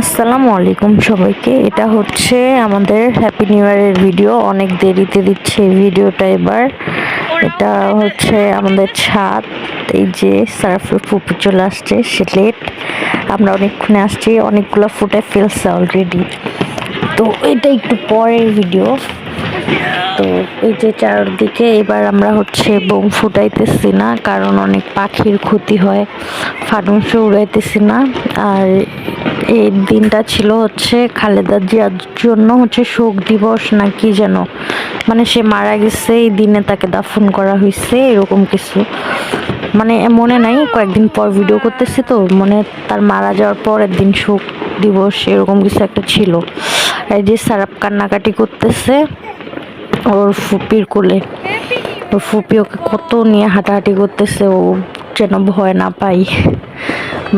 আসসালামু আলাইকুম সবাইকে। এটা হচ্ছে আমাদের হ্যাপি নিউ ইয়ারের ভিডিও। অনেক দেরিতে দিচ্ছে এই ভিডিওটা এবার। এটা হচ্ছে আমাদের ছাদ। এই যে সারাফের ফুপি চলে আসছে, সে লেট, আমরা অনেকক্ষণে আসছি, অনেকগুলো ফুটে ফেলছে অলরেডি। তো এটা একটু পরের ভিডিও। তো এই যে চারদিকে এবার আমরা হচ্ছে বোম ফুটাইতেছি না, কারণ অনেক পাখির ক্ষতি হয়, ফানুসও উড়াইতেছি না। আর এই দিনটা ছিল হচ্ছে খালেদা জিয়ার জন্য হচ্ছে শোক দিবস না কি যেন, মানে সে মারা গেছে এই দিনে, তাকে দাফন করা হয়েছে এরকম কিছু, মানে মনে নাই, কয়েকদিন পর ভিডিও করতেছি তো, মানে তার মারা যাওয়ার পরের দিন শোক দিবস এরকম কিছু একটা ছিল। এই যে সারাপ কান্নাকাটি করতেছে ওর ফুপির কোলে। ওর ফুপি ওকে কত নিয়ে হাঁটাহাঁটি করতেছে, ও যেন ভয় না পাই।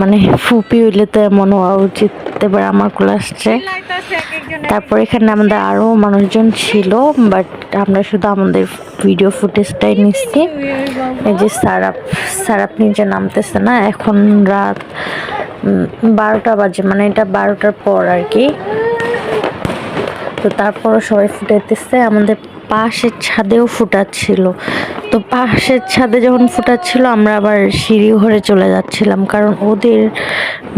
মানে ফুপি হইলে তো এমন হওয়া উচিত। এবার আমার কোলে আসছে। তারপর এখানে আমাদের আরো মানুষজন ছিল, বাট আমরা শুধু আমাদের ভিডিও ফুটেজটাই নিচ্ছি। এই যে সারাপ নিচে নামতেছে না, এখন রাত 12টা বাজে, মানে এটা 12টার পর আর কি। তো তারপরও সবাই ফুটাইতেছে। আমাদের পাশের ছাদেও ফুটাচ্ছিল। তো পাশের ছাদে যখন ফুটাচ্ছিল আমরা আবার সিঁড়ি ঘরে চলে যাচ্ছিলাম, কারণ ওদের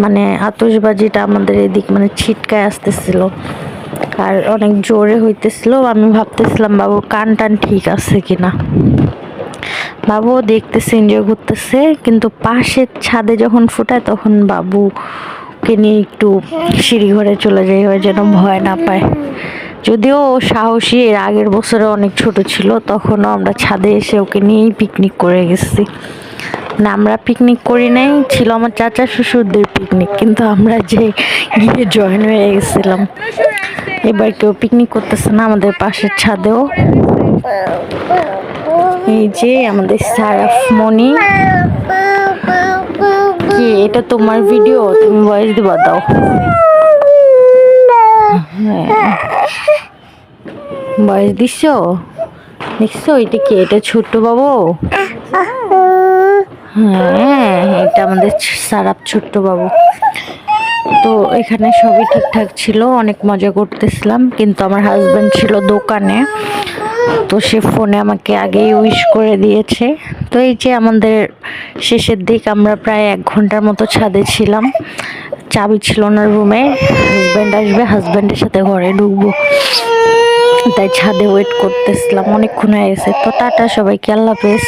মানে আতশবাজিটা আমাদের এদিক মানে ছিটকায় আসতেছিল আর অনেক জোরে হইতেছিল। আমি ভাবতেছিলাম বাবুর কান টান ঠিক আছে কিনা। বাবুও দেখতেছে, এনজয় করতেছে, কিন্তু পাশের ছাদে যখন ফুটায় তখন বাবুকে নিয়ে একটু সিঁড়ি ঘরে চলে যাই, হয় যেন ভয় না পায়। যদিও ও সাহসী, এর আগের বছরে অনেক ছোট ছিল, তখনও আমরা ছাদে এসে ওকে নিয়েই পিকনিক করে গেছি। না, আমরা পিকনিক করি নাই, ছিল আমার চাচা শ্বশুরদের পিকনিক, কিন্তু আমরা যে গিয়ে জয়েন হয়ে গেছিলাম। এবার কেউ পিকনিক করতেছে না আমাদের পাশের ছাদেও। এই যে আমাদের সারাফমণি, কি এটা তোমার ভিডিও, তুমি ভয়েস দিবা? দাও। ভয়েস দিছো? দেখছো এটা কি? এটা ছোট্ট বাবু। হ্যাঁ, এটা আমাদের সারাপ ছোট্ট বাবু। তো এখানে সবই ঠিকঠাক ছিল, অনেক মজা করতেছিলাম, কিন্তু আমার হাজবেন্ড ছিল দোকানে, তো সে ফোনে আমাকে আগেই উইশ করে দিয়েছে। তো এই যে আমাদের শেষের দিক, আমরা প্রায় 1 ঘন্টার মতো ছাদে ছিলাম। চাবি ছিল না রুমে, হাজব্যান্ড আসবে, হাজব্যান্ডের সাথে ঘরে ঢুকবো, তাই ছাদে ওয়েট করতেছিলাম, অনেকক্ষণ হয়ে গেছে। তো টাটা সবাইকে, আল্লাহ হাফেজ।